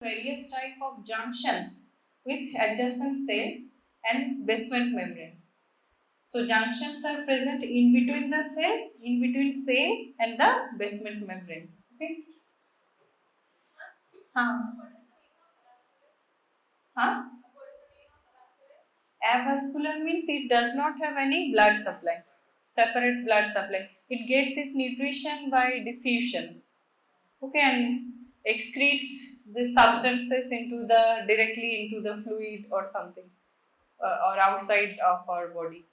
various type of junctions with adjacent cells and basement membrane. So junctions are present in between the cells, in between cell and the basement membrane. Okay. Huh? Huh? Avascular means it does not have any blood supply, separate blood supply. It gets its nutrition by diffusion. Okay, and excretes the substances into the directly into the fluid or something or outside of our body.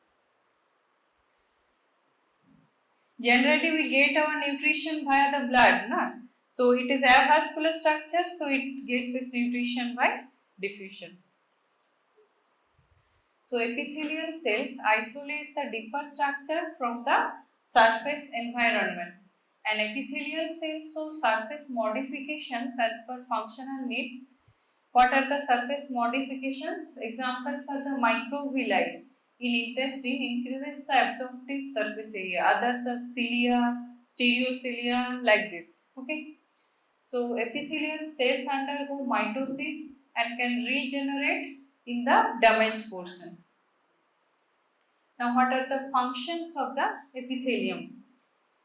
Generally, we get our nutrition via the blood, na? So it is avascular structure, so it gets its nutrition by diffusion. So epithelial cells isolate the deeper structure from the surface environment. And epithelial cells show surface modifications as per functional needs. What are the surface modifications? Examples are the microvilli in intestine increases the absorptive surface area. Others are cilia, stereocilia, like this. Okay. So epithelial cells undergo mitosis and can regenerate in the damaged portion. Now, what are the functions of the epithelium?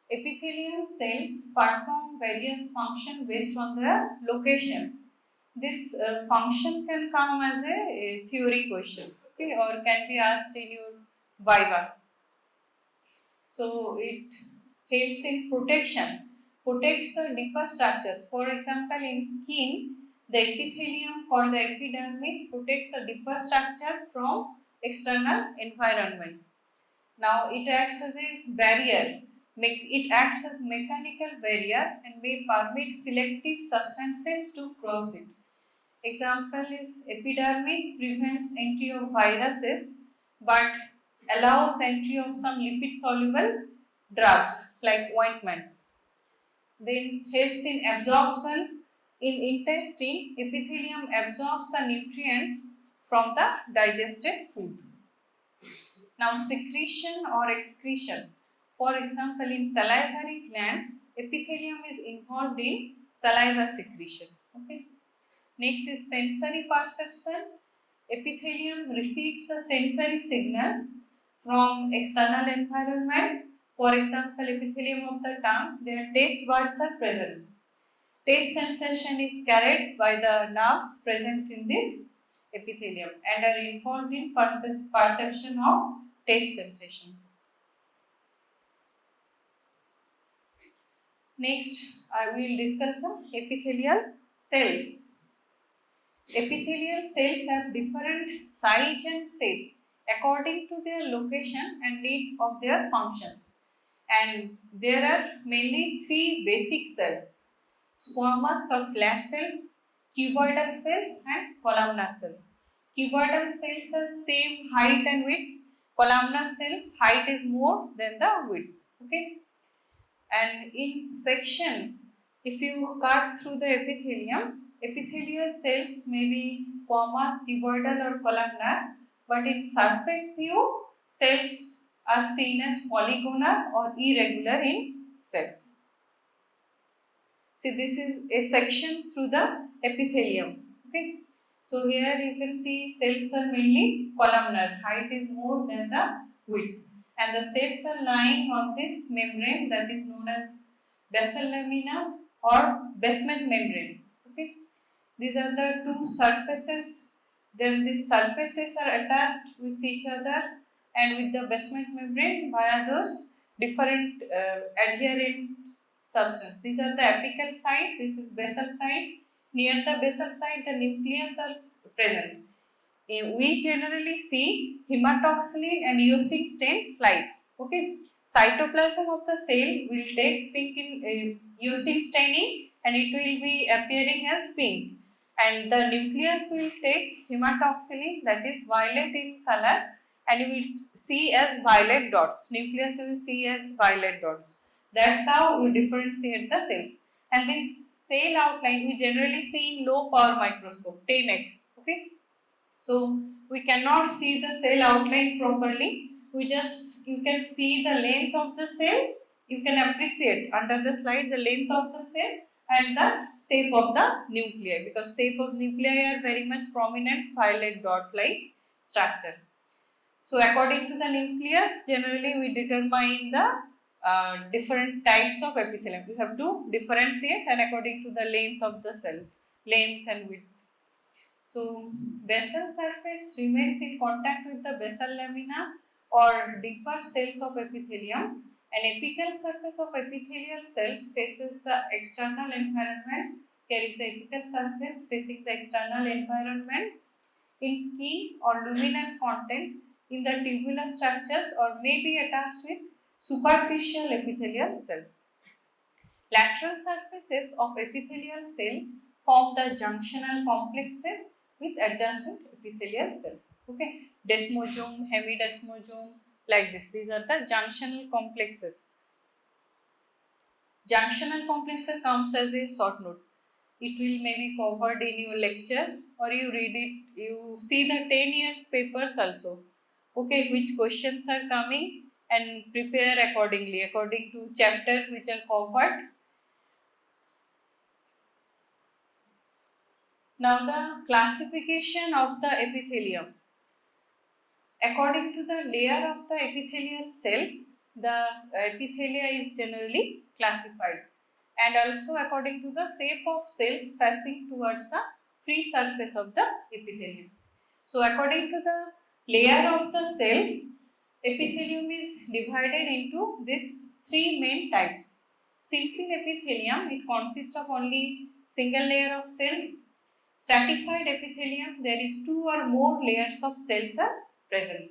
Epithelial cells perform various functions based on their location. This function can come as a theory question, okay, or can be asked in your viva. So it helps in protection, protects the deeper structures. For example, in skin, the epithelium called the epidermis protects the deeper structure from external environment. Now it acts as a barrier. It acts as mechanical barrier and may permit selective substances to cross it. Example is epidermis prevents entry of viruses but allows entry of some lipid soluble drugs like ointments. Then helps in absorption. In intestine, epithelium absorbs the nutrients from the digested food. Now, secretion or excretion. For example, in salivary gland, epithelium is involved in saliva secretion. Okay. Next is sensory perception. Epithelium receives the sensory signals from external environment. For example, epithelium of the tongue, their taste buds are present. Taste sensation is carried by the nerves present in this epithelium and are involved in perception of taste sensation. Next, I will discuss the epithelial cells. Epithelial cells have different size and shape according to their location and need of their functions. And there are mainly three basic cells: squamous or flat cells, cuboidal cells, and columnar cells. Cuboidal cells have same height and width. Columnar cells height is more than the width. Okay. And in section, if you cut through the epithelium, epithelial cells may be squamous, cuboidal, or columnar, but in surface view, cells are seen as polygonal or irregular in shape. See, this is a section through the epithelium. Okay. So here you can see cells are mainly columnar, height is more than the width, and the cells are lying on this membrane that is known as basal lamina or basement membrane. Okay. These are the two surfaces. Then these surfaces are attached with each other and with the basement membrane via those different adherent substance. These are the apical site, this is basal site. Near the basal site, the nucleus are present. We generally see hematoxylin and eosin stain slides. Okay, cytoplasm of the cell will take pink in eosin staining and it will be appearing as pink. And the nucleus will take hematoxylin, that is violet in color, and you will see as violet dots. Nucleus you will see as violet dots. That's how we differentiate the cells. And this cell outline we generally see in low power microscope, 10x. Okay. So we cannot see the cell outline properly. You can see the length of the cell. You can appreciate under the slide the length of the cell and the shape of the nuclei, because shape of nuclei are very much prominent violet dot-like structure. So according to the nucleus, generally we determine the different types of epithelium. We have to differentiate and according to the length of the cell, length and width. So basal surface remains in contact with the basal lamina or deeper cells of epithelium. An apical surface of epithelial cells faces the external environment. Here is the apical surface facing the external environment in skin or luminal content in the tubular structures or may be attached with superficial epithelial cells. Lateral surfaces of epithelial cell form the junctional complexes with adjacent epithelial cells. Okay, desmosome, hemidesmosome, like this. These are the junctional complexes. Junctional complexes comes as a short note. It will maybe covered in your lecture or you read it, you see the 10 years papers also. Okay, which questions are coming and prepare accordingly, according to chapter which are covered. Now the classification of the epithelium. According to the layer of the epithelial cells, the epithelia is generally classified, and also according to the shape of cells facing towards the free surface of the epithelium. So according to the layer of the cells, epithelium is divided into these three main types. Simple epithelium, it consists of only single layer of cells. Stratified epithelium, there is two or more layers of cells are present.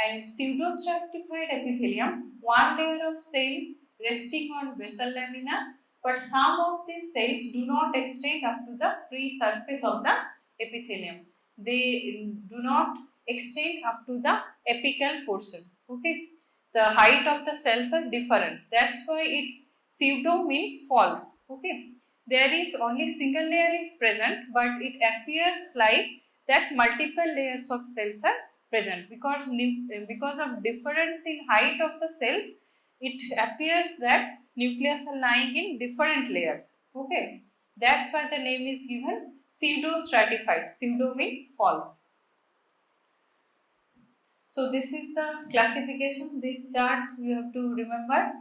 And pseudostratified epithelium, one layer of cell resting on basal lamina, but some of these cells do not extend up to the free surface of the epithelium. They do not extend up to the apical portion. Okay, the height of the cells are different. That's why it pseudo means false. Okay, there is only single layer is present, but it appears like that multiple layers of cells are present, because of difference in height of the cells, it appears that nucleus are lying in different layers. Okay, that's why the name is given pseudo stratified. Pseudo means false. So this is the classification. This chart you have to remember.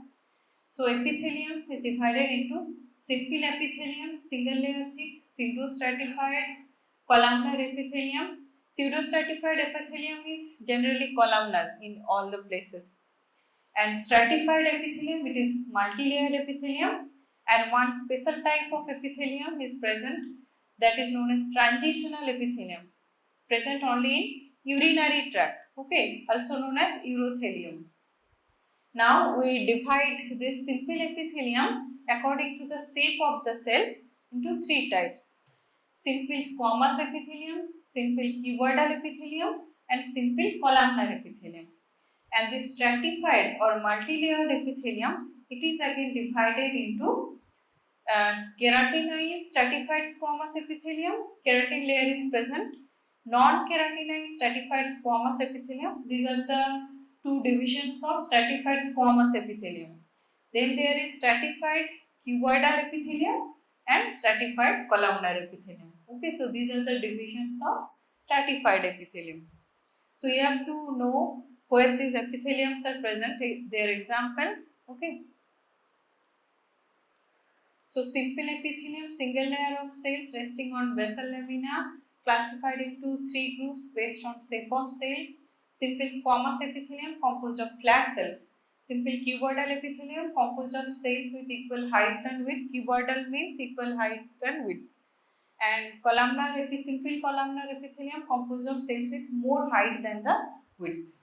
So epithelium is divided into simple epithelium, single layer thick, pseudostratified, columnar epithelium. Pseudostratified epithelium is generally columnar in all the places. And stratified epithelium, it is multi-layered epithelium, and one special type of epithelium is present, that is known as transitional epithelium, present only in urinary tract, okay, also known as urothelium. Now we divide this simple epithelium according to the shape of the cells into three types: simple squamous epithelium, simple cuboidal epithelium, and simple columnar epithelium. And this stratified or multi-layered epithelium, it is again divided into keratinized stratified squamous epithelium. Keratin layer is present. Non-keratinized stratified squamous epithelium. These are the two divisions of stratified squamous epithelium. Then there is stratified cuboidal epithelium and stratified columnar epithelium. Okay, so these are the divisions of stratified epithelium. So you have to know where these epitheliums are present, their examples. Okay. So simple epithelium, single layer of cells resting on basal lamina, classified into three groups based on shape of cell. Simple squamous epithelium composed of flat cells. Simple cuboidal epithelium composed of cells with equal height and width. Cuboidal means equal height and width. And simple columnar epithelium composed of cells with more height than the width.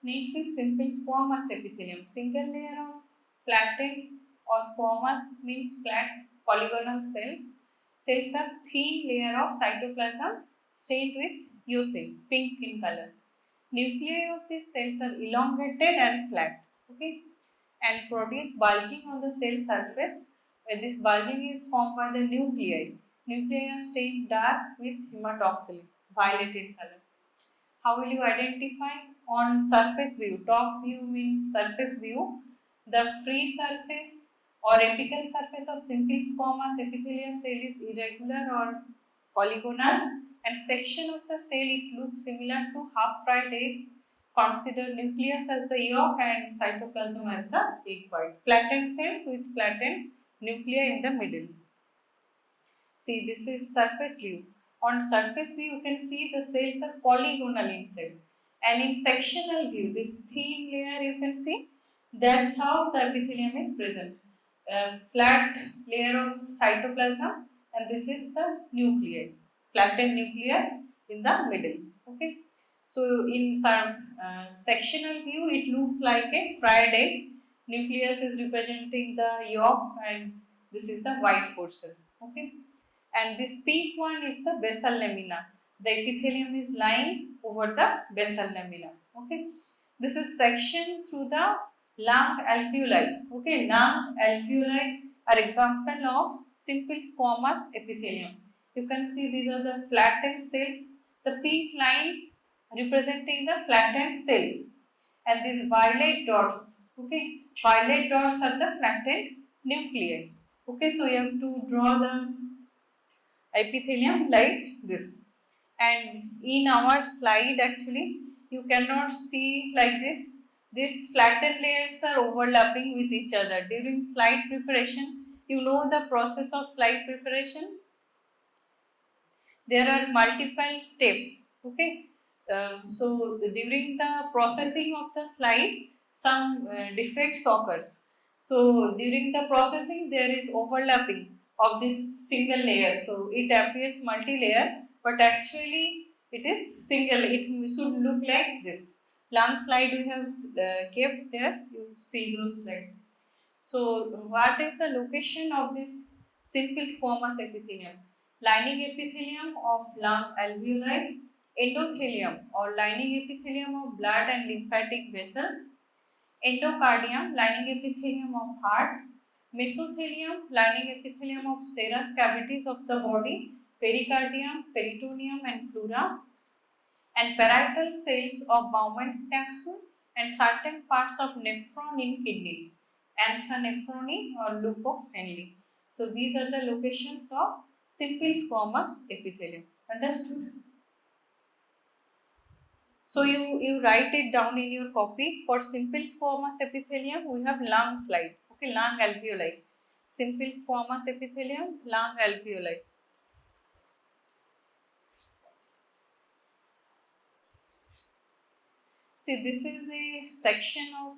Next is simple squamous epithelium. Single layer of flattened or squamous means flat polygonal cells. Cells are thin layer of cytoplasm stained with eosin, pink in color. Nuclei of these cells are elongated and flat. Okay, and produce bulging on the cell surface. This bulging is formed by the nuclei. Nuclei are stained dark with hematoxylin, violet in color. How will you identify? On surface view, top view means surface view. The free surface or apical surface of simple squamous epithelial cell is irregular or polygonal, and section of the cell it looks similar to half fried egg. Consider nucleus as the yolk and cytoplasm as the egg white. Flattened cells with flattened nuclei in the middle. See, this is surface view. On surface view, you can see the cells are polygonal in shape. And in sectional view, this thin layer you can see, that's how the epithelium is present. A flat layer of cytoplasm, and this is the nuclei. Flattened nucleus in the middle. Okay. So in sectional view, it looks like a fried egg. Nucleus is representing the yolk, and this is the white portion. Okay. And this pink one is the basal lamina. The epithelium is lying over the basal lamina. Okay. This is section through the lung alveoli. Okay. Lung alveoli are example of simple squamous epithelium. You can see these are the flattened cells. The pink lines representing the flattened cells, and these violet dots. Okay. Violet dots are the flattened nuclei. Okay. So you have to draw the epithelium like this, and in our slide actually you cannot see like this. These flattened layers are overlapping with each other. During slide preparation, you know the process of slide preparation, there are multiple steps. Okay. So during the processing of the slide, some defects occurs. So during the processing, there is overlapping of this single layer. So it appears multi-layer, but actually it is single. It should look like this. Lung slide we have kept there. You see those slide. So what is the location of this simple squamous epithelium? Lining epithelium of lung alveoli, endothelium or lining epithelium of blood and lymphatic vessels, endocardium, lining epithelium of heart, mesothelium, lining epithelium of serous cavities of the body, pericardium, peritoneum and pleura, and parietal cells of Bowman's capsule, and certain parts of nephron in kidney, Ansa nephroni or loop of Henle. So these are the locations of simple squamous epithelium. Understood? So you write it down in your copy. For simple squamous epithelium, we have lung slide. Okay, lung alveoli. Simple squamous epithelium, lung alveoli. See, this is a section of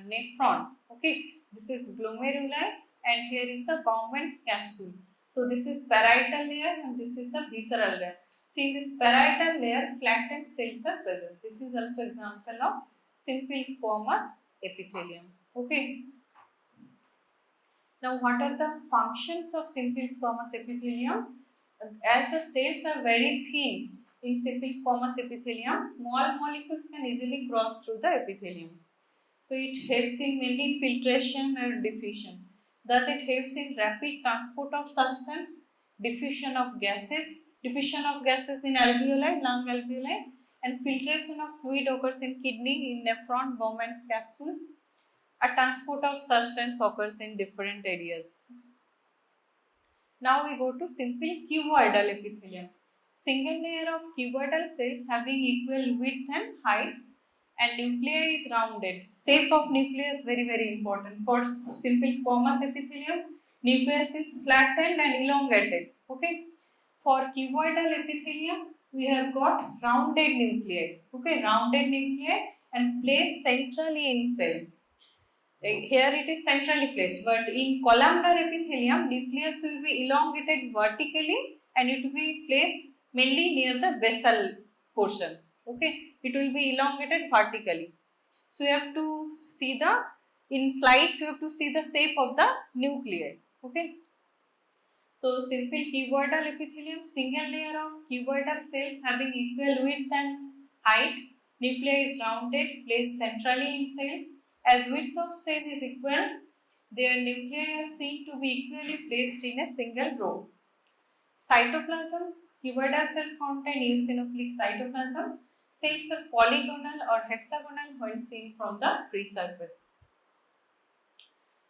nephron. Okay, this is glomeruli, and here is the Bowman's capsule. So this is parietal layer, and this is the visceral layer. See, in this parietal layer, flattened cells are present. This is also example of simple squamous epithelium. Okay. Now, what are the functions of simple squamous epithelium? As the cells are very thin in simple squamous epithelium, small molecules can easily cross through the epithelium. So it helps in mainly filtration or diffusion. Thus, it helps in rapid transport of substance, diffusion of gases in alveoli, lung alveoli, and filtration of fluid occurs in kidney, in nephron, Bowman's capsule. A transport of substance occurs in different areas. Now we go to simple cuboidal epithelium. Single layer of cuboidal cells having equal width and height, and nuclei is rounded. Shape of nucleus very important. For simple squamous epithelium, nucleus is flattened and elongated. Okay. For cuboidal epithelium, we have got rounded nuclei. Okay, rounded nuclei and placed centrally in cell. Here it is centrally placed, but in columnar epithelium, nucleus will be elongated vertically and it will be placed mainly near the basal portion. Okay, it will be elongated vertically. So you have to see in slides you have to see the shape of the nuclei. Okay. So simple cuboidal epithelium, single layer of cuboidal cells having equal width and height. Nuclei is rounded, placed centrally in cells. As width of cell is equal, their nuclei are seen to be equally placed in a single row. Cytoplasm, cuboidal cells contain eosinophilic cytoplasm. Cells are polygonal or hexagonal when seen from the free surface.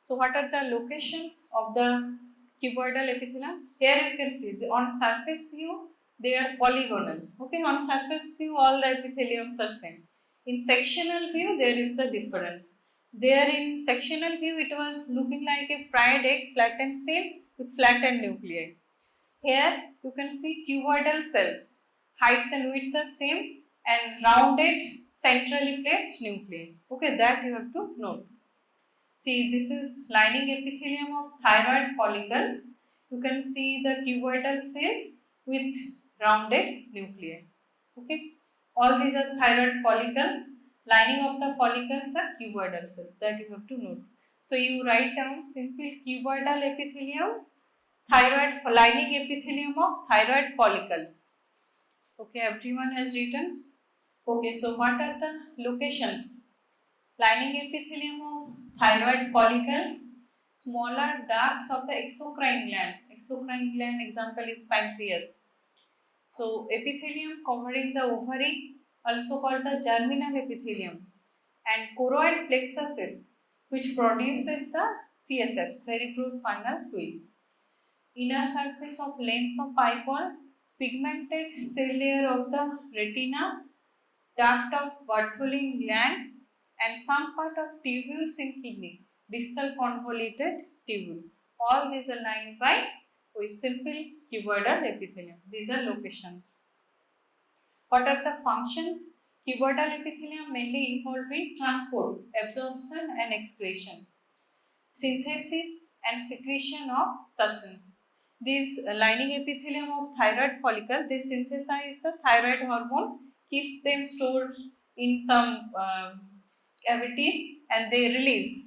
So what are the locations of the cuboidal epithelium? Here you can see on surface view they are polygonal. Okay, on surface view all the epitheliums are same. In sectional view there is the difference. There in sectional view it was looking like a fried egg flattened cell with flattened nuclei. Here you can see cuboidal cells, height and width the same and rounded centrally placed nuclei. Okay, that you have to note. See, this is lining epithelium of thyroid follicles. You can see the cuboidal cells with rounded nuclei. Okay, all these are thyroid follicles. Lining of the follicles are cuboidal cells. That you have to note. So you write down simple cuboidal epithelium, thyroid lining epithelium of thyroid follicles. Okay, everyone has written. Okay, so what are the locations? Lining epithelium of thyroid follicles, smaller ducts of the exocrine gland. Exocrine gland example is pancreas. So epithelium covering the ovary, also called the germinal epithelium, and choroid plexuses, which produces the CSF, cerebrospinal fluid. Inner surface of lens of eyeball, pigmented cell layer of the retina, duct of Bartholin gland, and some part of tubules in kidney, distal convoluted tubule. All these are lined by with simple cuboidal epithelium. These are locations. What are the functions? Cuboidal epithelium mainly involved in transport, absorption and excretion, synthesis and secretion of substance. This lining epithelium of thyroid follicle, they synthesize the thyroid hormone, keeps them stored in some cavities and they release.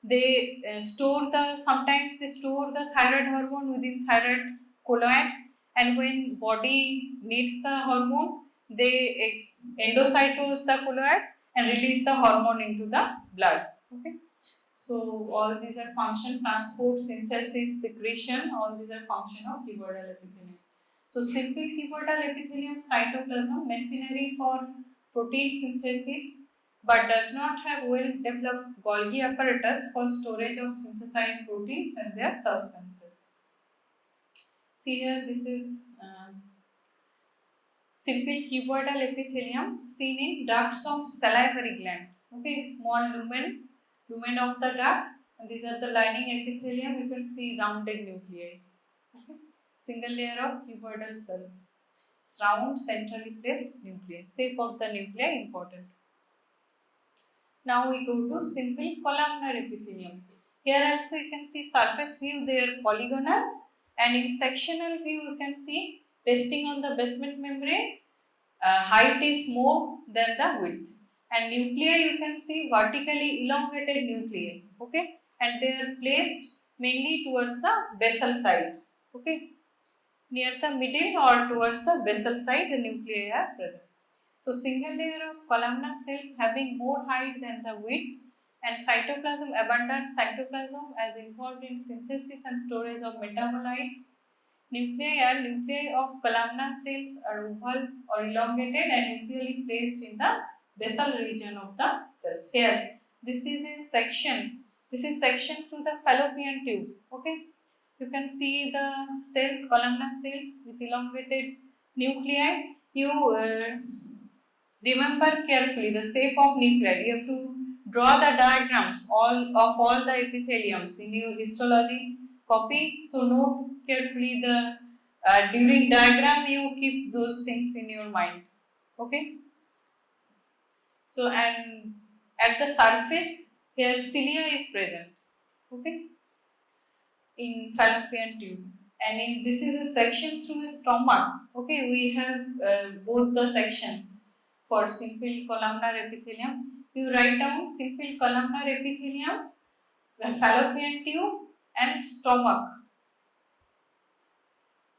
They store the, sometimes they store the thyroid hormone within thyroid colloid, and when body needs the hormone, they endocytose the colloid and release the hormone into the blood. Okay. So all these are function, transport, synthesis, secretion, all these are function of cuboidal epithelium. So simple cuboidal epithelium cytoplasm machinery for protein synthesis but does not have well developed Golgi apparatus for storage of synthesized proteins and their substances. See here, this is simple cuboidal epithelium seen in ducts of salivary gland. Okay, small lumen of the duct. And these are the lining epithelium. You can see rounded nuclei. Okay, single layer of cuboidal cells. Round centrally placed nuclei. Shape of the nuclei important. Now we go to simple columnar epithelium. Here also you can see surface view they are polygonal, and in sectional view you can see resting on the basement membrane. Height is more than the width, and nuclei you can see vertically elongated nuclei. Okay, and they are placed mainly towards the basal side. Okay, near the middle or towards the basal side the nuclei are present. So single layer of columnar cells having more height than the width, and cytoplasm, abundant cytoplasm as involved in synthesis and storage of metabolites. Nuclei of columnar cells are oval or elongated and usually placed in the basal region of the cells. Here, this is a section. This is section through the fallopian tube. Okay, you can see the cells, columnar cells with elongated nuclei. You remember carefully the shape of nuclei. You have to draw the diagrams all the epitheliums in your histology copy. So note carefully the during diagram you keep those things in your mind. Okay. So and at the surface here cilia is present. Okay. In fallopian tube, and in this is a section through a stomach. Okay, we have both the section for simple columnar epithelium. You write down simple columnar epithelium, fallopian tube, and stomach.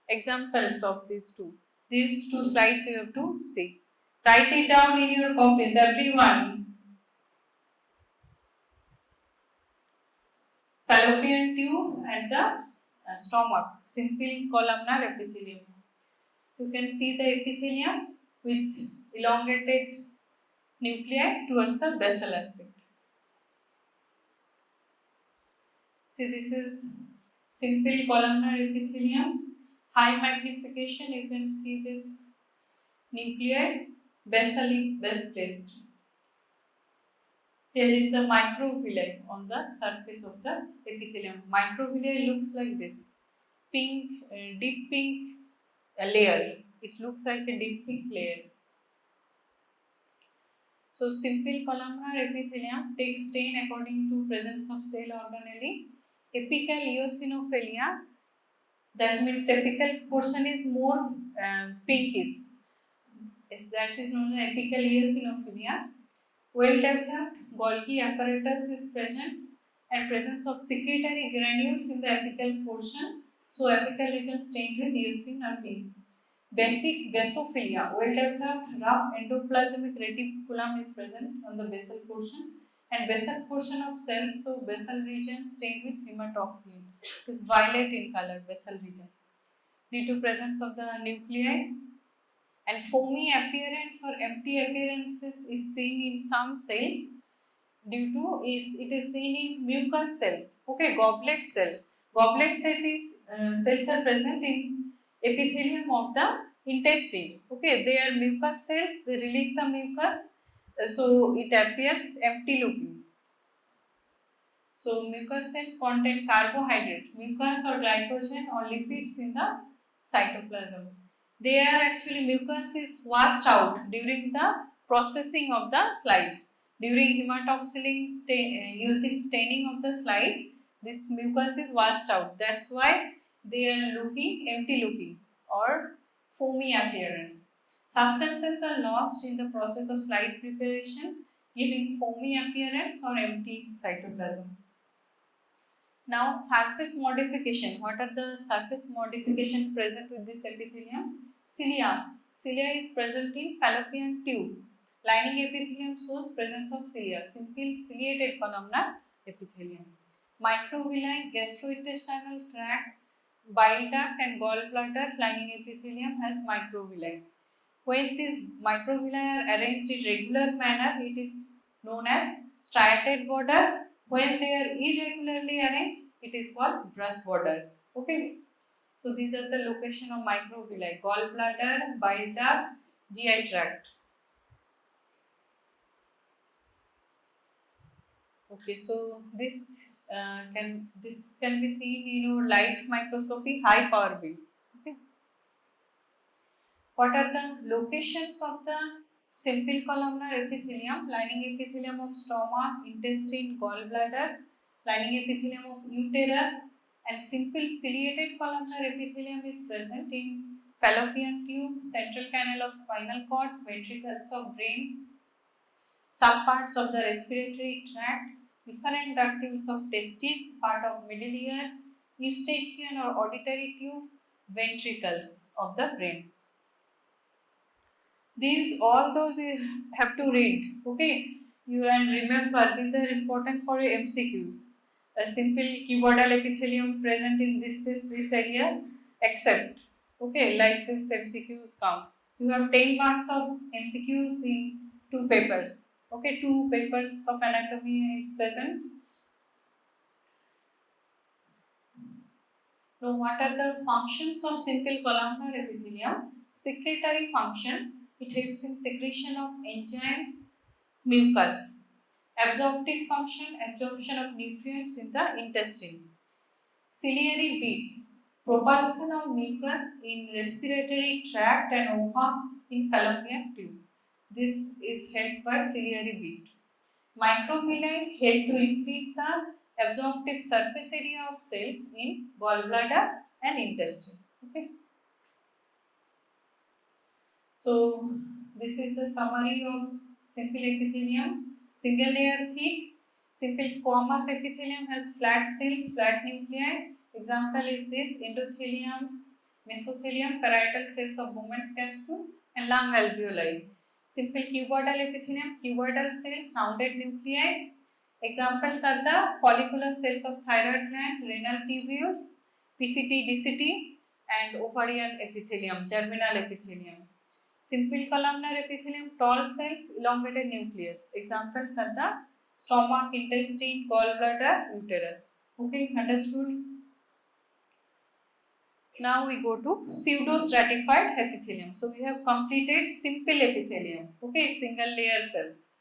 Examples of these two. These two slides you have to see. Write it down in your copies, everyone. Fallopian tube and the stomach, simple columnar epithelium. So you can see the epithelium with elongated nuclei towards the basal aspect. See, this is simple columnar epithelium. High magnification, you can see this nuclei basally well placed. Here is the microvilli on the surface of the epithelium. Microvilli looks like this, pink, deep pink layer. It looks like a deep pink layer. So, simple columnar epithelium takes stain according to presence of cell organelle. Apical eosinophilia, that means apical portion is more pinkish. Yes, that is known as apical eosinophilia. Well developed Golgi apparatus is present and presence of secretory granules in the apical portion. So, apical region stained with eosin or pink. Basic basophilia, well developed rough endoplasmic reticulum is present on the basal portion and basal portion of cells, so basal region stained with hematoxylin. It is violet in color, basal region. Due to presence of the nuclei and foamy appearance or empty appearances is seen in some cells due to it is seen in mucous cells. Okay, goblet cell. Goblet cells are present in epithelium of the intestine. Okay, they are mucous cells. They release the mucus, so it appears empty looking. So mucous cells contain carbohydrate, mucus or glycogen or lipids in the cytoplasm. They are actually mucus is washed out during the processing of the slide. During hematoxylin using staining of the slide, this mucus is washed out. That's why they are looking empty looking or foamy appearance. Substances are lost in the process of slide preparation, giving foamy appearance or empty cytoplasm. Now, surface modification. What are the surface modification present with this epithelium? Cilia. Cilia is present in fallopian tube. Lining epithelium shows presence of cilia. Simple ciliated columnar epithelium. Microvilli, gastrointestinal tract, bile duct and gallbladder lining epithelium has microvilli. When these microvilli are arranged in regular manner, it is known as striated border. When they are irregularly arranged, it is called brush border. Okay. So these are the location of microvilli: gallbladder, bile duct, GI tract. Okay. So this can be seen in light microscopy, high power beam. Okay. What are the locations of the simple columnar epithelium? Lining epithelium of stomach, intestine, gallbladder, lining epithelium of uterus, and simple ciliated columnar epithelium is present in fallopian tube, central canal of spinal cord, ventricles of brain, some parts of the respiratory tract, different ductules of testis, part of middle ear, eustachian or auditory tube, ventricles of the brain. These all those you have to read. Okay, you and remember these are important for your MCQs. A simple cuboidal epithelium present in this area, except like this MCQs count. You have 10 marks of MCQs in 2 papers. Okay, 2 papers of anatomy is present. Now, what are the functions of simple columnar epithelium? Secretory function. It helps in secretion of enzymes, mucus. Absorptive function, absorption of nutrients in the intestine. Ciliary beads, propulsion of mucus in respiratory tract and ova in fallopian tube. This is helped by ciliary bead. Microvilli help to increase the absorptive surface area of cells in gallbladder and intestine. Okay. So this is the summary of simple epithelium. Single layer thick. Simple squamous epithelium has flat cells, flat nuclei. Example is this: endothelium, mesothelium, parietal cells of Bowman's capsule, and lung alveoli. Simple cuboidal epithelium, cuboidal cells, rounded nuclei. Examples are the follicular cells of thyroid gland, renal tubules, PCT, DCT, and ovarian epithelium, germinal epithelium. Simple columnar epithelium, tall cells, elongated nucleus. Examples are the stomach, intestine, gallbladder, uterus. Okay, understood? Now we go to pseudo-stratified epithelium. So we have completed simple epithelium, okay, single layer cells.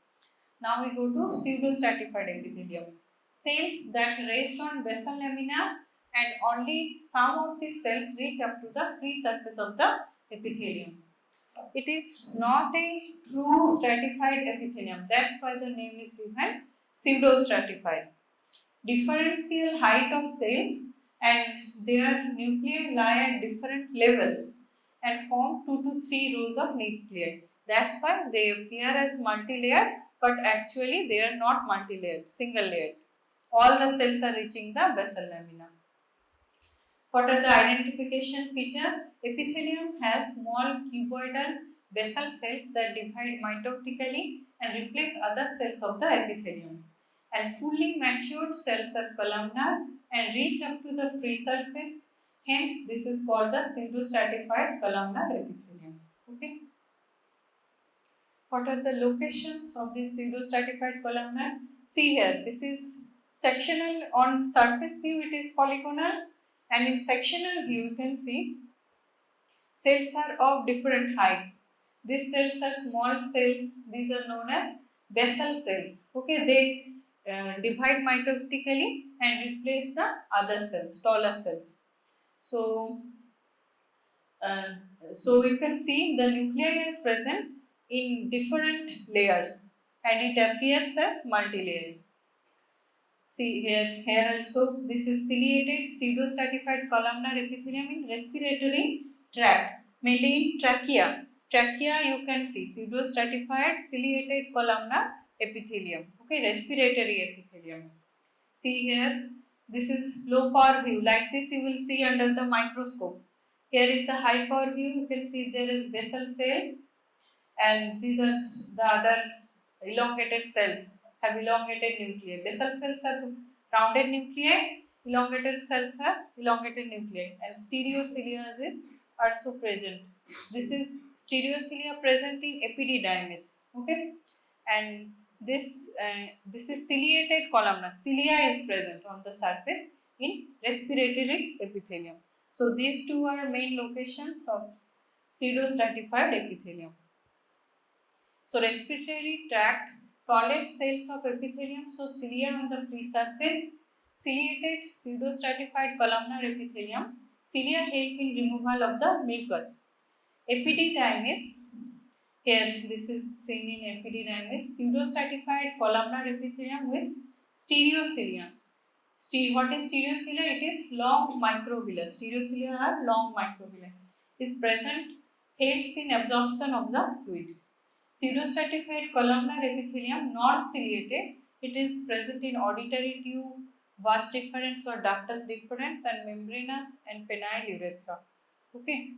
Now we go to pseudo-stratified epithelium. Cells that rest on basal lamina and only some of these cells reach up to the free surface of the epithelium. It is not a true stratified epithelium. That's why the name is given pseudo-stratified. Differential height of cells and their nuclei lie at different levels and form 2 to 3 rows of nuclei. That's why they appear as multi-layered, but actually they are not multi-layered, single-layered. All the cells are reaching the basal lamina. What are the identification feature? Epithelium has small cuboidal basal cells that divide mitotically and replace other cells of the epithelium. And fully matured cells are columnar and reach up to the free surface. Hence, this is called the pseudostratified columnar epithelium. Okay. What are the locations of this pseudostratified columnar? See here, this is sectional. On surface view, it is polygonal, and in sectional view, you can see cells are of different height. These cells are small cells. These are known as basal cells. Okay, they divide mitotically and replace the other cells, taller cells. So, uh, so you can see the nuclei are present in different layers, and it appears as multi-layered. See here also this is ciliated pseudostratified columnar epithelium in respiratory tract, mainly in trachea. Trachea you can see pseudostratified ciliated columnar epithelium. Okay, respiratory epithelium. See here, this is low power view. Like this you will see under the microscope. Here is the high power view. You can see there is basal cells, and these are the other elongated cells have elongated nuclei. Basal cells are rounded nuclei, elongated cells have elongated nuclei, and stereocilia is also present. This is stereocilia present in epididymis, okay, and this is ciliated columnar. Cilia is present on the surface in respiratory epithelium. So these two are main locations of pseudostratified epithelium. So respiratory tract tolerates cells of epithelium. So cilia on the free surface, ciliated pseudostratified columnar epithelium. Cilia help in removal of the mucus. Epididymis, here this is seen in epididymis, pseudostratified columnar epithelium with stereocilia. What is stereocilia? It is long microvilli. Stereocilia are long microvilli. Is present, helps in absorption of the fluid. Pseudostratified columnar epithelium, not ciliated, it is present in auditory tube, vas deferens or ductus deferens, and membranous and penile urethra. Okay.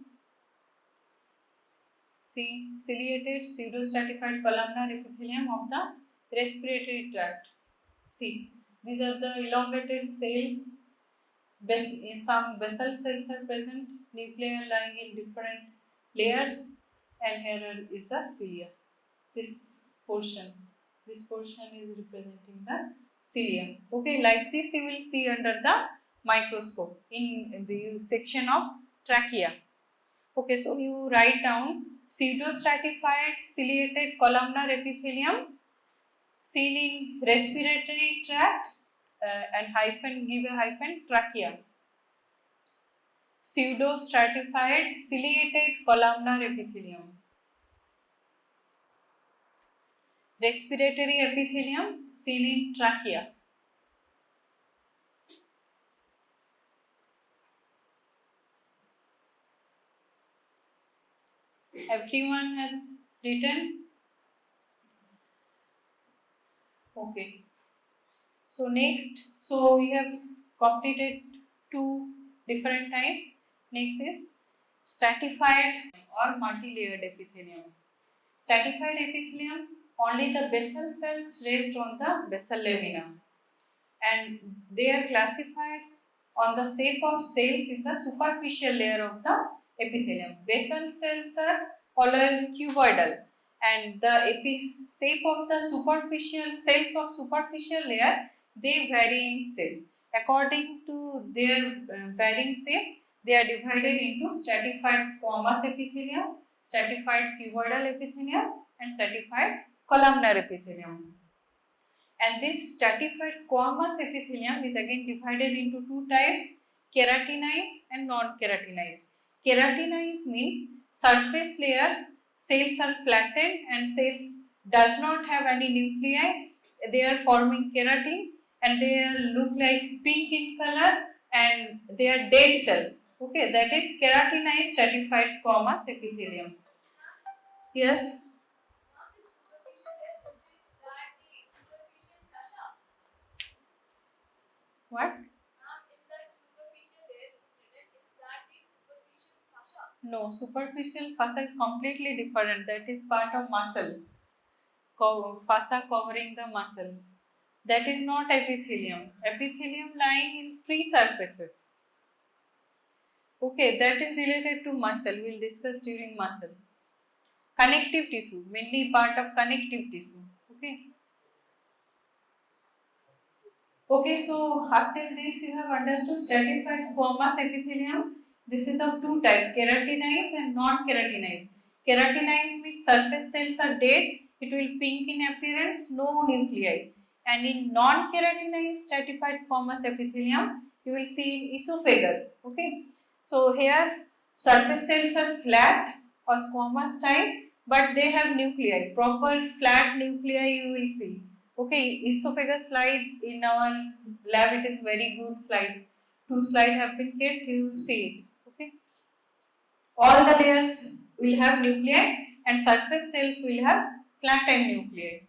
See, ciliated pseudostratified columnar epithelium of the respiratory tract. See, these are the elongated cells. Some basal cells are present, nuclei are lying in different layers, and here is the cilia. This portion is representing the cilia. Okay, like this you will see under the microscope in the section of trachea. Okay, so you write down pseudostratified ciliated columnar epithelium seen in respiratory tract, and give a hyphen trachea. Pseudostratified ciliated columnar epithelium. Respiratory epithelium seen in trachea. Everyone has written? Okay. So next, so we have completed two different types. Next is stratified or multi-layered epithelium. Stratified epithelium, only the basal cells rest on the basal lamina, and they are classified on the shape of cells in the superficial layer of the epithelium. Basal cells are always cuboidal, and the shape of the superficial cells of superficial layer, they vary in shape. According to their varying shape, they are divided into stratified squamous epithelium, stratified cuboidal epithelium, and stratified columnar epithelium. And this stratified squamous epithelium is again divided into two types, keratinized and non-keratinized. Keratinized means surface layers, cells are flattened and cells does not have any nuclei. They are forming keratin and they look like pink in color and they are dead cells. Okay, that is keratinized stratified squamous epithelium. Yes. What? No, superficial fossa is completely different. That is part of muscle. Fossa covering the muscle. That is not epithelium. Epithelium lying in free surfaces. Okay, that is related to muscle. We'll discuss during muscle. Connective tissue, mainly part of connective tissue. Okay. Okay, so up till this you have understood stratified squamous epithelium. This is of two types, keratinized and non-keratinized. Keratinized means surface cells are dead, it will pink in appearance, no nuclei. And in non-keratinized stratified squamous epithelium, you will see in esophagus. Okay, so here surface cells are flat or squamous type, but they have nuclei, proper flat nuclei you will see. Okay, esophagus slide in our lab, it is very good slide. 2 slides have been kept, you see it. Okay, all the layers will have nuclei and surface cells will have flattened nuclei.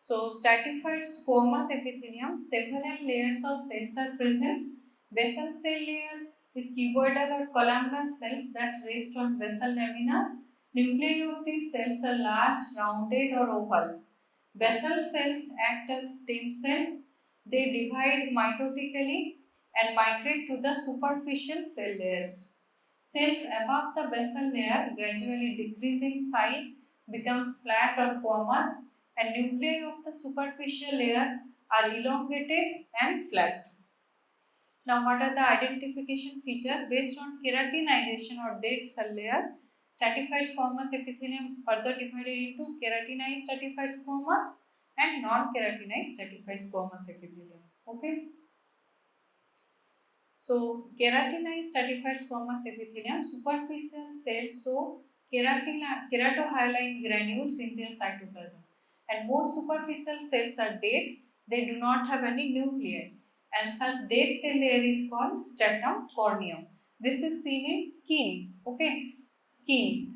So, stratified squamous epithelium, several layers of cells are present. Basal cell layer is cuboidal or columnar cells that rest on basal lamina. Nuclei of these cells are large, rounded or oval. Basal cells act as stem cells. They divide mitotically and migrate to the superficial cell layers. Cells above the basal layer gradually decrease in size, becomes flat or squamous, and nuclei of the superficial layer are elongated and flat. Now, what are the identification features? Based on keratinization or dead cell layer, stratified squamous epithelium further divided into keratinized stratified squamous and non-keratinized stratified squamous epithelium. Okay. So, keratinized stratified squamous epithelium, superficial cells show keratohyaline granules in their cytoplasm, and most superficial cells are dead, they do not have any nuclei, and such dead cell layer is called stratum corneum. This is seen in skin. Okay, skin.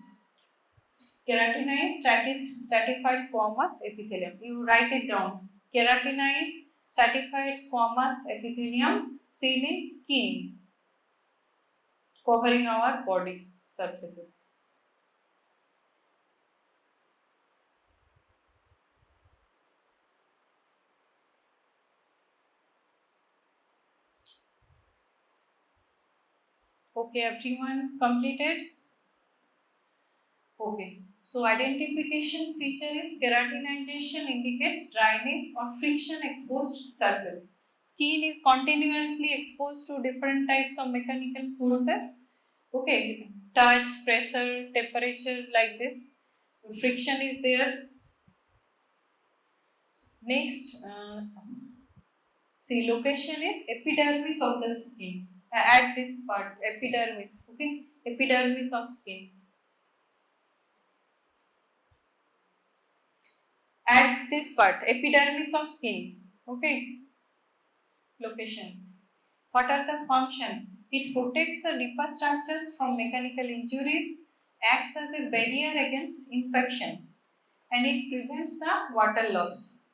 Keratinized stratified squamous epithelium. You write it down. Keratinized stratified squamous epithelium seen in skin, covering our body surfaces. Okay, everyone completed? Okay. So identification feature is keratinization indicates dryness or friction exposed surface. Skin is continuously exposed to different types of mechanical forces. Okay, touch, pressure, temperature, like this. Friction is there. Next, see, location is epidermis of the skin. At this part, epidermis. Okay, epidermis of skin. At this part, epidermis of skin. Okay, location. What are the function? It protects the deeper structures from mechanical injuries, acts as a barrier against infection, and it prevents the water loss.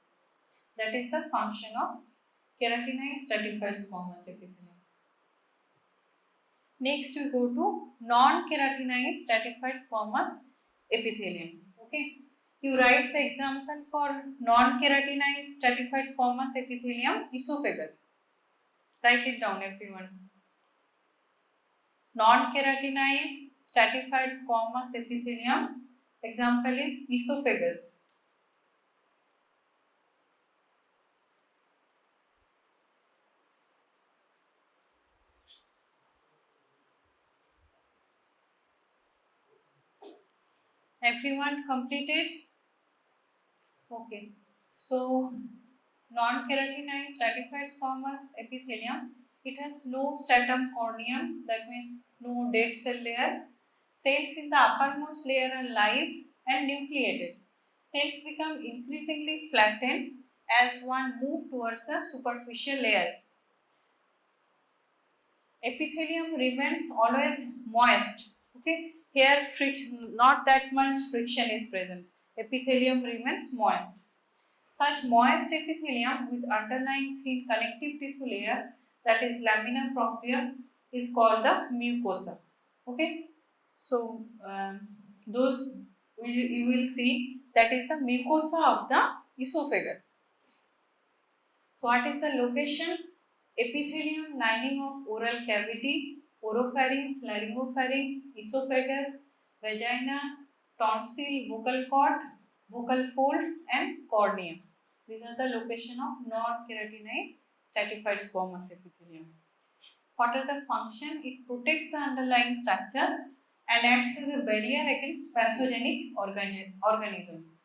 That is the function of keratinized stratified squamous epithelium. Next, we go to non-keratinized stratified squamous epithelium. Okay, you write the example for non-keratinized stratified squamous epithelium, esophagus. Write it down, everyone. Non-keratinized stratified squamous epithelium, example is esophagus. Everyone completed? Okay. So non-keratinized stratified squamous epithelium, it has no stratum corneum, that means no dead cell layer. Cells in the uppermost layer are live and nucleated. Cells become increasingly flattened as one moves towards the superficial layer. Epithelium remains always moist. Okay, here friction, not that much friction is present. Epithelium remains moist. Such moist epithelium with underlying thin connective tissue layer, that is lamina propria, is called the mucosa. Okay, so those you will see, that is the mucosa of the esophagus. So what is the location? Epithelium lining of oral cavity, oropharynx, laryngopharynx, esophagus, vagina, tonsil, vocal cord, vocal folds, and cornea. These are the location of non-keratinized stratified squamous epithelium. What are the function? It protects the underlying structures and acts as a barrier against pathogenic organisms.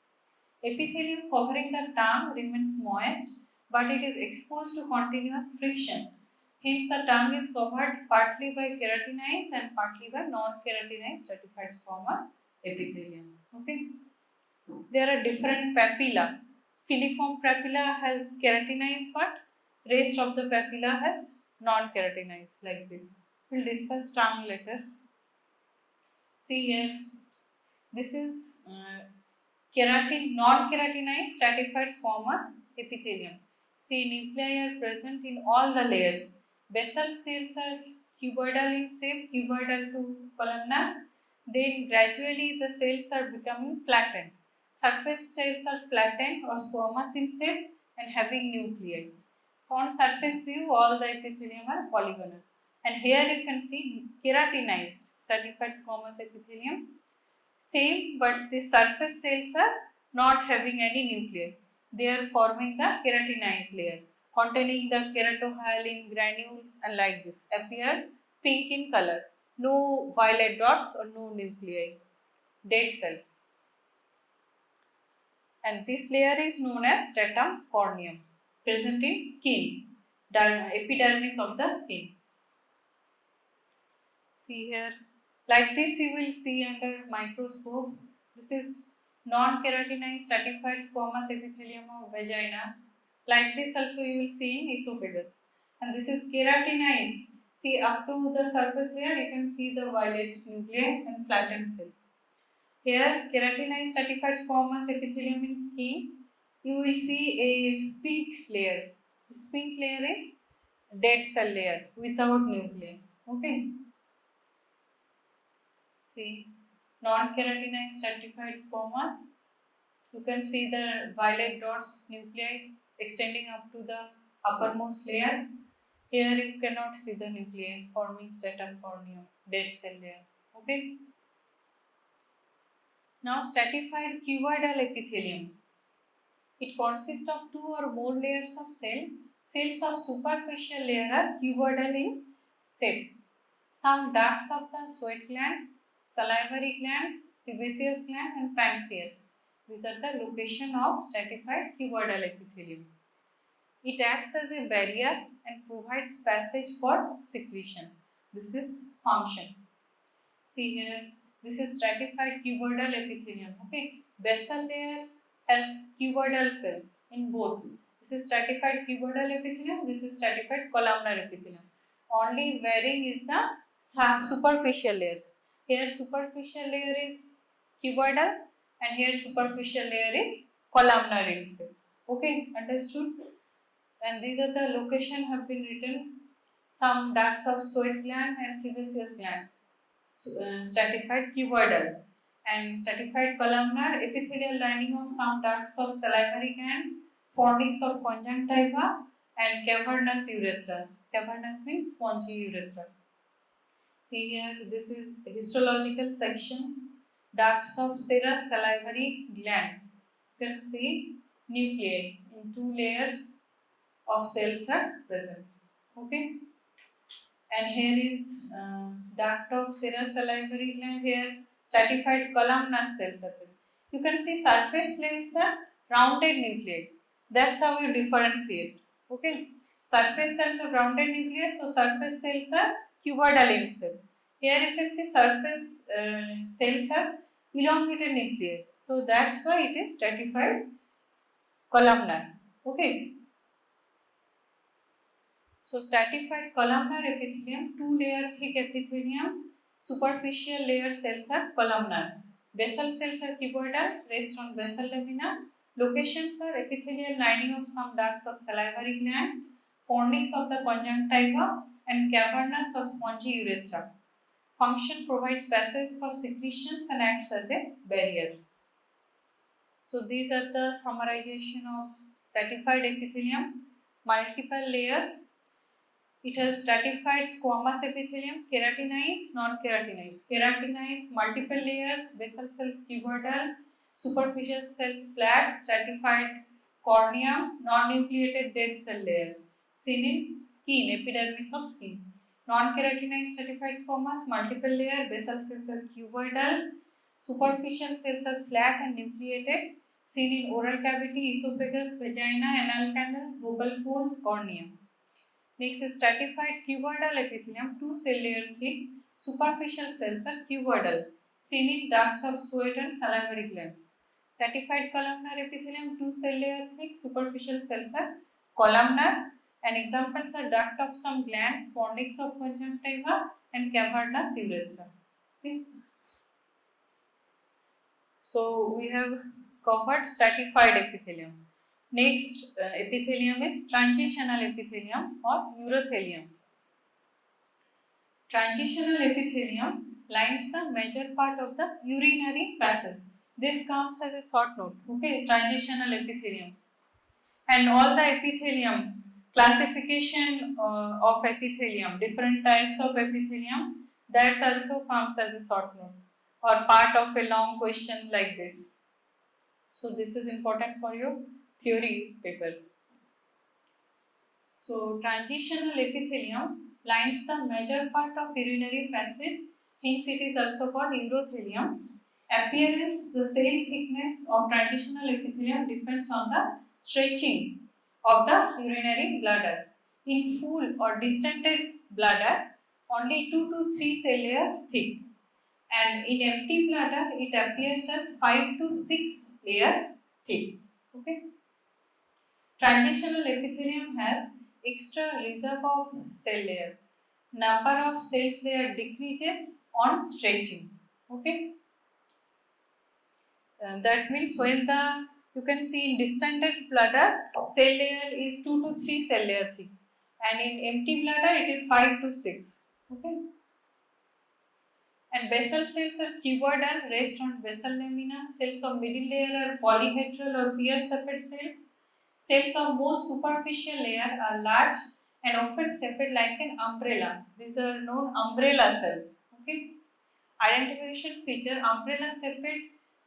Epithelium covering the tongue remains moist, but it is exposed to continuous friction. Hence, the tongue is covered partly by keratinized and partly by non-keratinized stratified squamous epithelium. Okay. There are different papilla. Filiform papilla has keratinized part, rest of the papilla has non-keratinized, like this. We'll discuss tongue later. See here, this is non-keratinized stratified squamous epithelium. See, nuclei are present in all the layers. Basal cells are cuboidal in shape, cuboidal to columnar. Then gradually the cells are becoming flattened. Surface cells are flattened or squamous in shape and having nuclei. So on surface view, all the epithelium are polygonal. And here you can see keratinized stratified squamous epithelium. Same, but the surface cells are not having any nuclei. They are forming the keratinized layer containing the keratohyalin granules, and like this appear pink in color. No violet dots or no nuclei. Dead cells. And this layer is known as stratum corneum, present in skin, epidermis of the skin. See here, like this you will see under microscope. This is non-keratinized stratified squamous epithelium of vagina. Like this also you will see in esophagus. And this is keratinized. See, up to the surface layer you can see the violet nuclei and flattened cells. Here, keratinized stratified squamous epithelium in skin, you will see a pink layer. This pink layer is dead cell layer without nuclei. Okay. See, non-keratinized stratified squamous, you can see the violet dots nuclei extending up to the uppermost layer. Here you cannot see the nuclei forming stratum corneum, dead cell layer. Okay. Now, stratified cuboidal epithelium. It consists of two or more layers of cell. Cells of superficial layer are cuboidal in shape. Some ducts of the sweat glands, salivary glands, sebaceous gland, and pancreas. These are the location of stratified cuboidal epithelium. It acts as a barrier and provides passage for secretion. This is function. See here, this is stratified cuboidal epithelium. Okay, basal layer has cuboidal cells in both. This is stratified cuboidal epithelium. This is stratified columnar epithelium. Only varying is the superficial layers. Here superficial layer is cuboidal and here superficial layer is columnar in shape. Okay, understood? And these are the location have been written. Some ducts of sweat gland and sebaceous gland. Stratified cuboidal and stratified columnar epithelial lining of some ducts of salivary gland, fornix of conjunctiva, and cavernous urethra. Cavernous means spongy urethra. See here, this is histological section. Ducts of serous salivary gland. You can see nuclei in two layers of cells are present. Okay. And here is duct of serous salivary gland. Here stratified columnar cells are there. You can see surface layers are rounded nuclei. That's how you differentiate. Okay, surface cells are rounded nuclei, so surface cells are cuboidal in shape. Here you can see surface cells are elongated nuclei. So that's why it is stratified columnar. Okay. So stratified columnar epithelium, two-layer thick epithelium, superficial layer cells are columnar. Basal cells are cuboidal, rest on basal lamina. Locations are epithelial lining of some ducts of salivary glands, fornix of the conjunctiva, and cavernous or spongy urethra. Function provides passage for secretions and acts as a barrier. So these are the summarization of stratified epithelium, multiple layers. It has stratified squamous epithelium, keratinized, non-keratinized. Keratinized, multiple layers, basal cells cuboidal, superficial cells flat, stratified cornea, non-nucleated dead cell layer. Seen in skin, epidermis of skin. Non-keratinized stratified squamous, multiple layer, basal cells are cuboidal, superficial cells are flat and nucleated. Seen in oral cavity, esophagus, vagina, anal canal, vocal folds, cornea. Next is stratified cuboidal epithelium, two cell layer thick, superficial cells are cuboidal, seen in ducts of sweat and salivary gland. Stratified columnar epithelium, two cell layer thick, superficial cells are columnar, and examples are duct of some glands, fornix of conjunctiva, and cavernous urethra. Okay. So we have covered stratified epithelium. Next epithelium is transitional epithelium or urothelium. Transitional epithelium lines the major part of the urinary passage. This comes as a short note. Okay, transitional epithelium. And all the epithelium, classification of epithelium, different types of epithelium, that also comes as a short note or part of a long question like this. So this is important for your theory paper. So transitional epithelium lines the major part of urinary passage, hence it is also called urothelium. Appearance, the cell thickness of transitional epithelium depends on the stretching of the urinary bladder. In full or distended bladder, only 2 to 3 cell layer thick, and in empty bladder it appears as 5 to 6 layer thick. Okay. Transitional epithelium has extra reserve of cell layer. Number of cells layer decreases on stretching. Okay. That means when the you can see in distended bladder cell layer is 2 to 3 cell layer thick, and in empty bladder it is 5 to 6. Okay. And basal cells are cuboidal, rest on basal lamina. Cells of middle layer are polyhedral or pear-shaped cells. Cells of most superficial layer are large and often shaped like an umbrella. These are known umbrella cells. Okay. Identification feature: umbrella shaped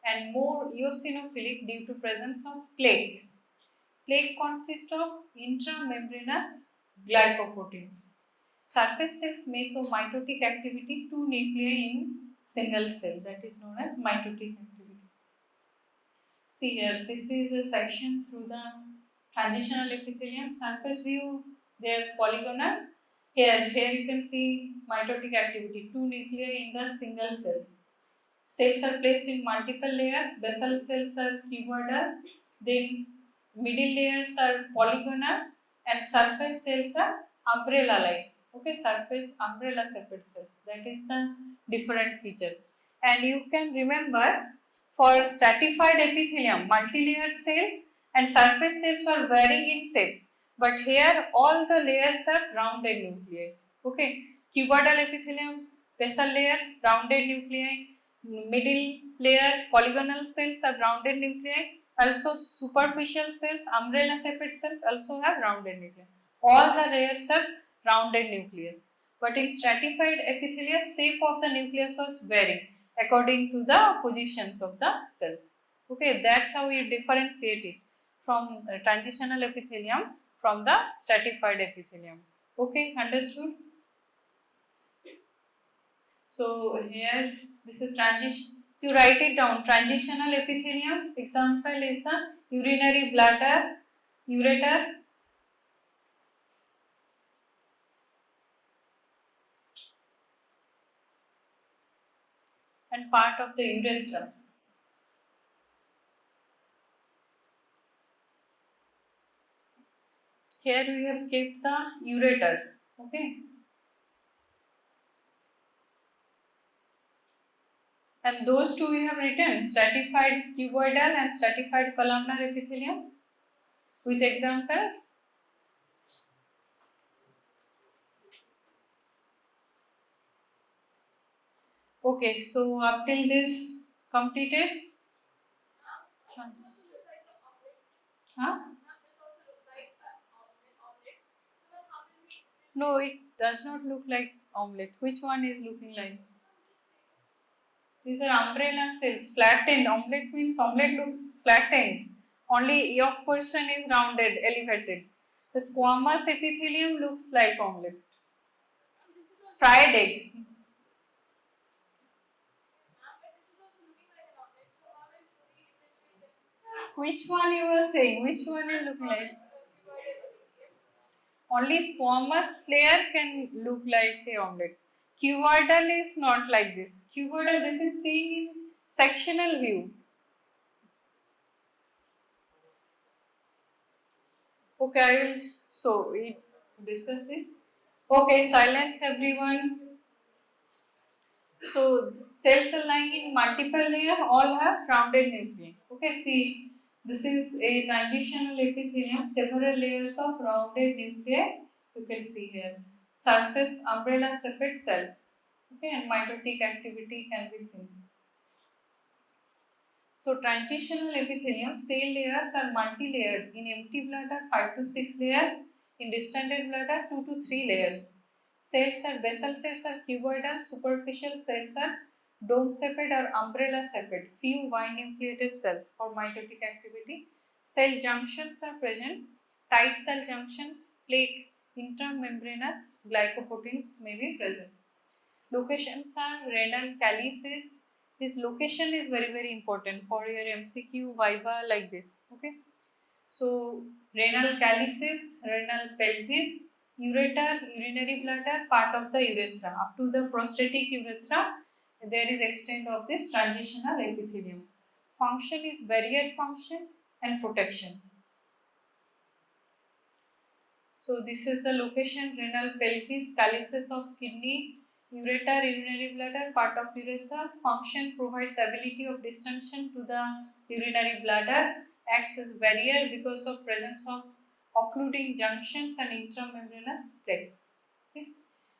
and more eosinophilic due to presence of plaque. Plaque consists of intramembranous glycoproteins. Surface cells may show mitotic activity, two nuclei in single cell, that is known as mitotic activity. See here, this is a section through the transitional epithelium. Surface view, they are polygonal. Here you can see mitotic activity, two nuclei in the single cell. Cells are placed in multiple layers. Basal cells are cuboidal, then middle layers are polygonal, and surface cells are umbrella-like. Okay, surface umbrella shaped cells. That is the different feature. And you can remember for stratified epithelium, multi-layered cells and surface cells are varying in shape. But here all the layers are rounded nuclei. Okay, cuboidal epithelium, basal layer, rounded nuclei, middle layer, polygonal cells are rounded nuclei. Also superficial cells, umbrella shaped cells also have rounded nuclei. All the layers are rounded nucleus. But in stratified epithelia, shape of the nucleus was varying according to the positions of the cells. Okay, that's how we differentiate it from transitional epithelium from the stratified epithelium. Okay, understood? So here this is You write it down. Transitional epithelium. Example is the urinary bladder, ureter, and part of the urethra. Here we have kept the ureter. Okay. And those two we have written, stratified cuboidal and stratified columnar epithelium with examples. Okay, so up till this completed. Huh? No, it does not look like omelette. Which one is looking like? These are umbrella cells, flattened. Omelette means omelette looks flattened. Only yolk portion is rounded, elevated. The squamous epithelium looks like omelette. Fried egg. Which one you were saying? Which one is looking like? Only squamous layer can look like a omelette. Cuboidal is not like this. Cuboidal, this is seen in sectional view. Okay, I will. So we discuss this. Okay, silence everyone. So cells are lying in multiple layer, all have rounded nuclei. Okay, see, this is a transitional epithelium, several layers of rounded nuclei. You can see here. Surface umbrella separate cells. Okay, and mitotic activity can be seen. So transitional epithelium cell layers are multi-layered. In empty bladder, 5 to 6 layers. In distended bladder, 2 to 3 layers. Cells are basal cells are cuboidal, superficial cells are dome sepate or umbrella sepate. Few binucleated cells for mitotic activity. Cell junctions are present. Tight cell junctions, plaque, intramembranous glycoproteins may be present. Locations are renal calyces. This location is very important for your MCQ, Viva like this. Okay. So renal calyces, renal pelvis, ureter, urinary bladder, part of the urethra. Up to the prostatic urethra, there is extent of this transitional epithelium. Function is barrier function and protection. So this is the location, renal pelvis, calyces of kidney, ureter, urinary bladder, part of urethra. Function provides ability of distension to the urinary bladder, acts as barrier because of presence of occluding junctions and intramembranous plaques. Okay.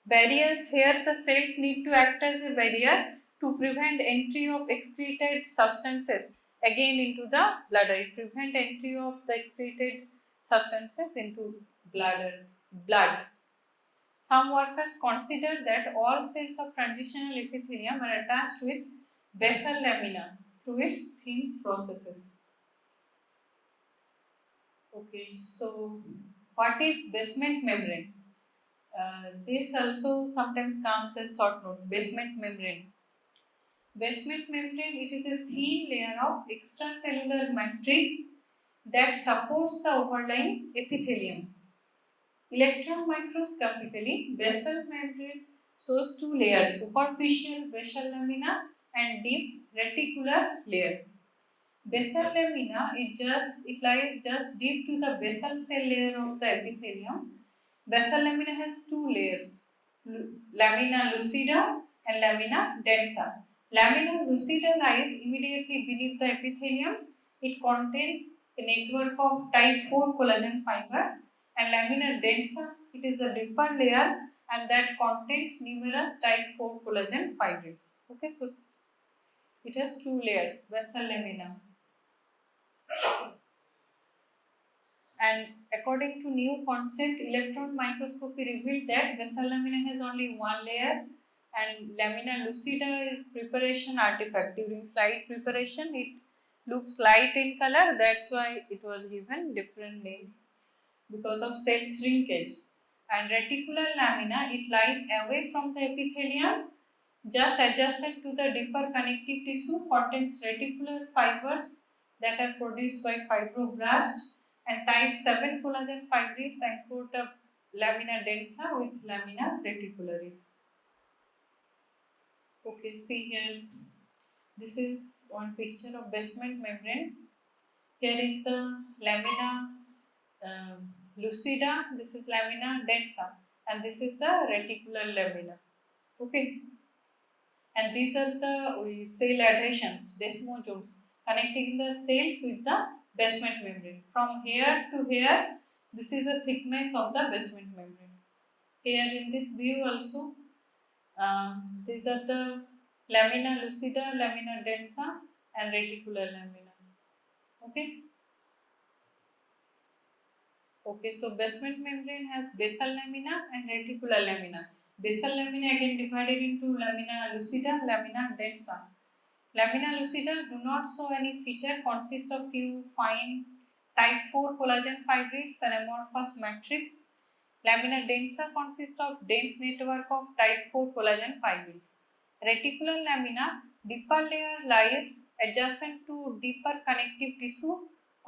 Barriers, here the cells need to act as a barrier to prevent entry of excreted substances again into the bladder. It prevents entry of the excreted substances into blood. Some workers consider that all cells of transitional epithelium are attached with basal lamina through its thin processes. Okay, so what is basement membrane? This also sometimes comes as short note. Basement membrane. Basement membrane, it is a thin layer of extracellular matrix that supports the overlying epithelium. Electron microscopically, basal membrane shows two layers, superficial basal lamina and deep reticular layer. Basal lamina, it lies just deep to the basal cell layer of the epithelium. Basal lamina has two layers, lamina lucida and lamina densa. Lamina lucida lies immediately beneath the epithelium. It contains a network of type 4 collagen fiber, and lamina densa, it is a deeper layer and that contains numerous type 4 collagen fibrils. Okay, so it has two layers, basal lamina. And according to new concept, electron microscopy revealed that basal lamina has only one layer and lamina lucida is preparation artifact. During slide preparation, it looks light in color, that's why it was given different name because of cell shrinkage. And reticular lamina, it lies away from the epithelium just adjacent to the deeper connective tissue contains reticular fibers that are produced by fibroblasts, and type 7 collagen fibrils anchor the lamina densa with lamina reticularis. Okay, see here. This is one picture of basement membrane. Here is the lamina lucida. This is lamina densa, and this is the reticular lamina. Okay, and these are the cell adhesions, desmosomes, connecting the cells with the basement membrane. From here to here, this is the thickness of the basement membrane. Here in this view also, these are the lamina lucida, lamina densa, and reticular lamina. Okay. Okay, so basement membrane has basal lamina and reticular lamina. Basal lamina again divided into lamina lucida, lamina densa. Lamina lucida do not show any feature, consist of few fine type 4 collagen fibrils and amorphous matrix. Lamina densa consists of dense network of type 4 collagen fibrils. Reticular lamina, deeper layer lies adjacent to deeper connective tissue,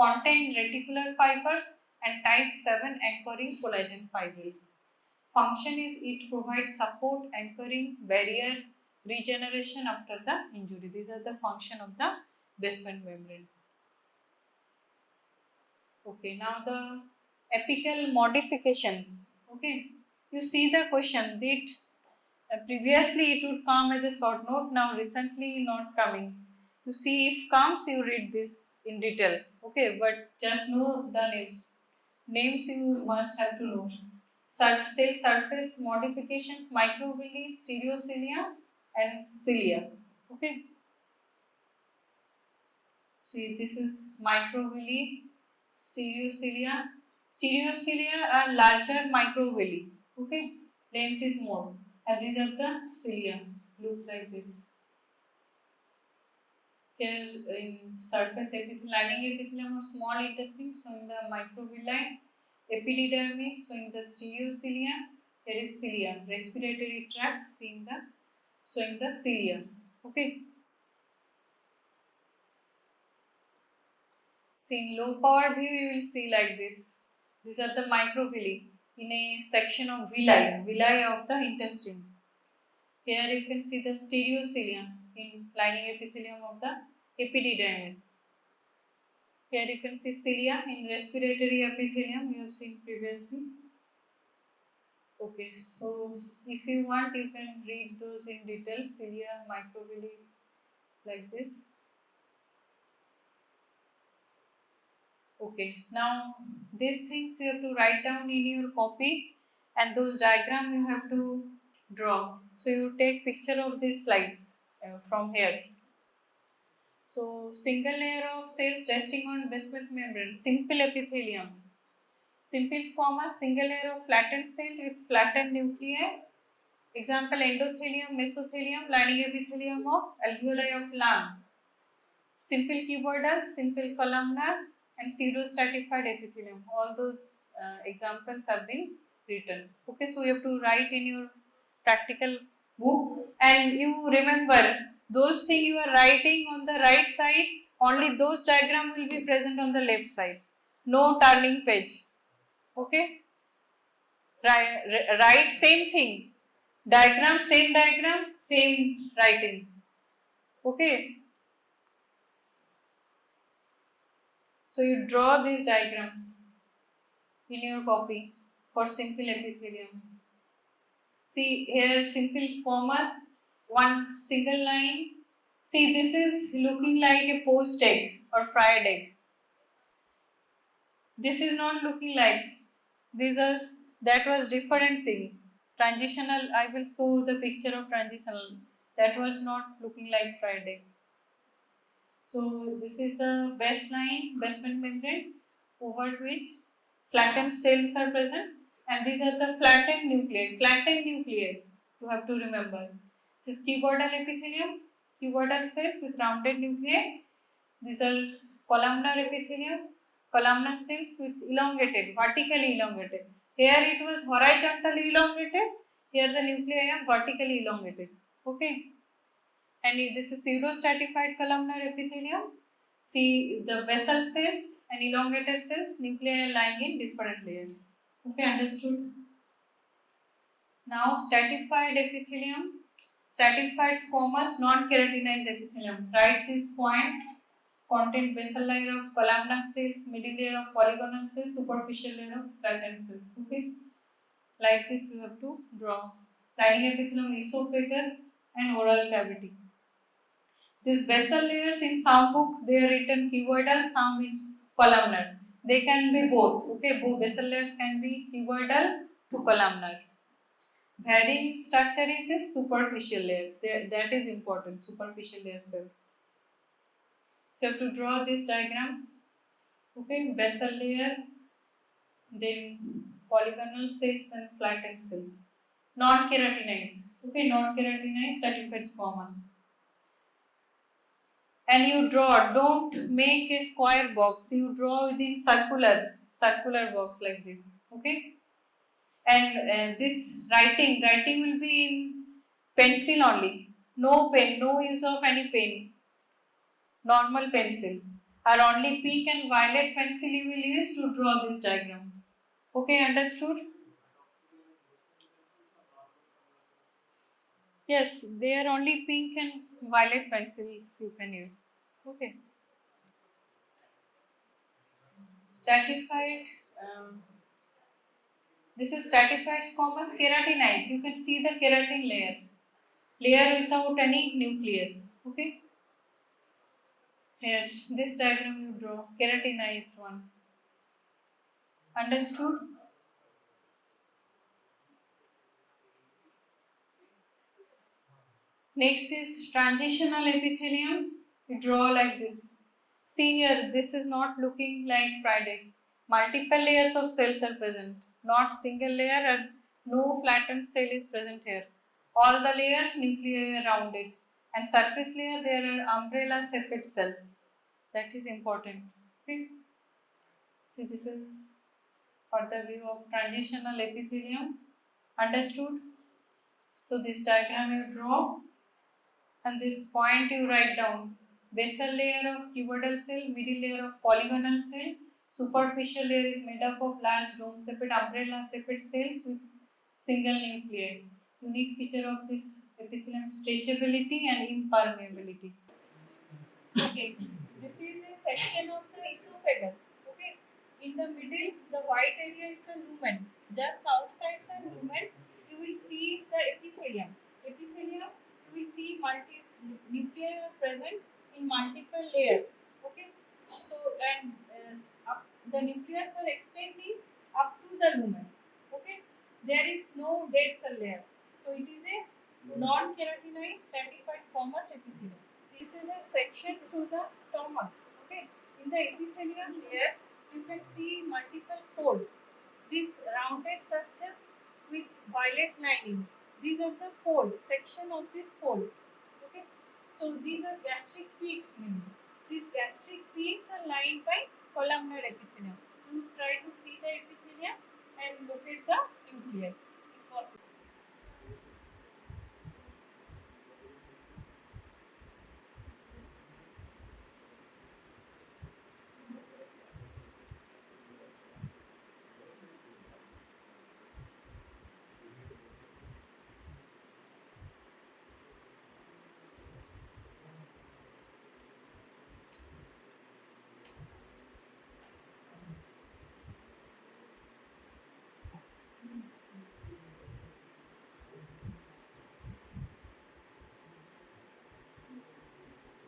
contain reticular fibers and type 7 anchoring collagen fibrils. Function is it provides support, anchoring, barrier, regeneration after the injury. These are the function of the basement membrane. Okay, now the apical modifications. Okay, you see the question that previously it would come as a short note, now recently not coming. You see, if comes, you read this in details. Okay, but just know the names. Names you must have to know. Cell surface modifications, microvilli, stereocilia, and cilia. Okay. See, this is microvilli, stereocilia. Stereocilia are larger microvilli. Okay. Length is more. And these are the cilia. Look like this. Here in surface epithelium, lining epithelium of small intestine showing the microvilli, epididymis showing the stereocilia. Here is cilia, respiratory tract showing the cilia. Okay. See, in low power view you will see like this. These are the microvilli in a section of villi of the intestine. Here you can see the stereocilia in lining epithelium of the epididymis. Here you can see cilia in respiratory epithelium you have seen previously. Okay, so if you want you can read those in detail, cilia, microvilli like this. Okay, now these things you have to write down in your copy and those diagram you have to draw. So you take picture of these slides from here. So single layer of cells resting on basement membrane, simple epithelium. Simple squamous, single layer of flattened cell with flattened nuclei. Example endothelium, mesothelium, lining epithelium of alveoli of lung. Simple cuboidal, simple columnar, and pseudostratified epithelium. All those examples have been written. Okay, so you have to write in your practical book, and you remember those things you are writing on the right side, only those diagram will be present on the left side. No turning page. Okay, write same thing. Diagram, same writing. Okay. So you draw these diagrams in your copy for simple epithelium. See here simple squamous, one single line. See this is looking like a poached egg or fried egg. This is not looking like. That was different thing. Transitional, I will show the picture of transitional. That was not looking like fried egg. So this is the basement membrane over which flattened cells are present, and these are the flattened nuclei. Flattened nuclei, you have to remember. This is cuboidal epithelium, cuboidal cells with rounded nuclei. These are columnar epithelium, columnar cells with elongated, vertically elongated. Here it was horizontally elongated. Here the nuclei are vertically elongated. Okay, and this is pseudostratified columnar epithelium. See the basal cells and elongated cells, nuclei lying in different layers. Okay, understood? Now stratified epithelium, stratified squamous non-keratinized epithelium. Write this point. Contain basal layer of columnar cells, middle layer of polygonal cells, superficial layer of flattened cells. Okay, like this you have to draw. Lining epithelium, esophagus and oral cavity. These basal layers in some book they are written cuboidal, some is columnar. They can be both. Okay, both basal layers can be cuboidal to columnar. Varying structure is this superficial layer. That is important. Superficial layer cells. So you have to draw this diagram. Okay, basal layer, then polygonal cells, then flattened cells. Non-keratinized. Okay, non-keratinized stratified squamous. And you draw. Don't make a square box. You draw within circular box like this. Okay. And this writing will be in pencil only. No pen. No use of any pen. Normal pencil. Or only pink and violet pencil you will use to draw these diagrams. Okay, understood? Yes, they are only pink and violet pencils you can use. Okay. Stratified. This is stratified squamous keratinized. You can see the keratin layer without any nucleus. Okay. Here, this diagram you draw keratinized one. Understood? Next is transitional epithelium. You draw like this. See here, this is not looking like fried egg. Multiple layers of cells are present, not single layer, and no flattened cell is present here. All the layers nuclei are rounded, and surface layer there are umbrella septate cells. That is important. Okay. See, this is further view of transitional epithelium. Understood? So this diagram you draw, and this point you write down. Basal layer of cuboidal cell, middle layer of polygonal cell, superficial layer is made up of large dome septate, umbrella septate cells with single nuclei. Unique feature of this epithelium stretchability and impermeability. Okay, this is a section of the esophagus. Okay, in the middle, the white area is the lumen. Just outside the lumen, you will see the epithelium. Epithelium, you will see nuclei are present in multiple layers. Okay, so and the nucleus are extending up to the lumen. Okay, there is no dead cell layer. So it is a non-keratinized stratified squamous epithelium. This is a section through the stomach. Okay, in the epithelium layer, you can see multiple folds. These rounded structures with violet lining. These are the folds, section of these folds. Okay, so these are gastric peaks mainly. These gastric peaks are lined by columnar epithelium. You try to see the epithelium and locate the nuclei if possible.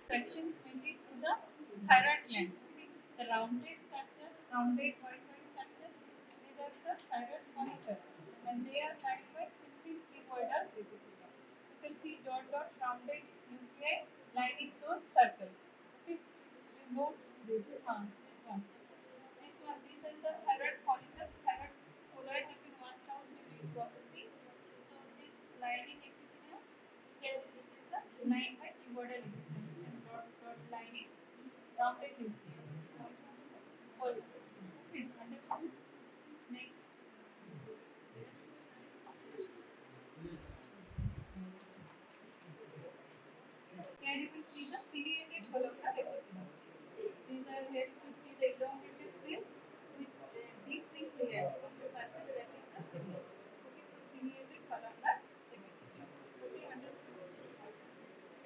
Section 20 through the thyroid gland. The rounded structures, rounded white structures, these are the thyroid follicle, and they are lined by simply cuboidal epithelium. You can see dot rounded nuclei lining those circles. Okay, so note this one. These are the thyroid follicles. Thyroid colloid have been washed out during processing. So this lining epithelium, here it is the lined by cuboidal epithelium. Lining rounded nuclei. Okay, understood? Next. you will see the ciliated columnar epithelium. These are here you will see the elongated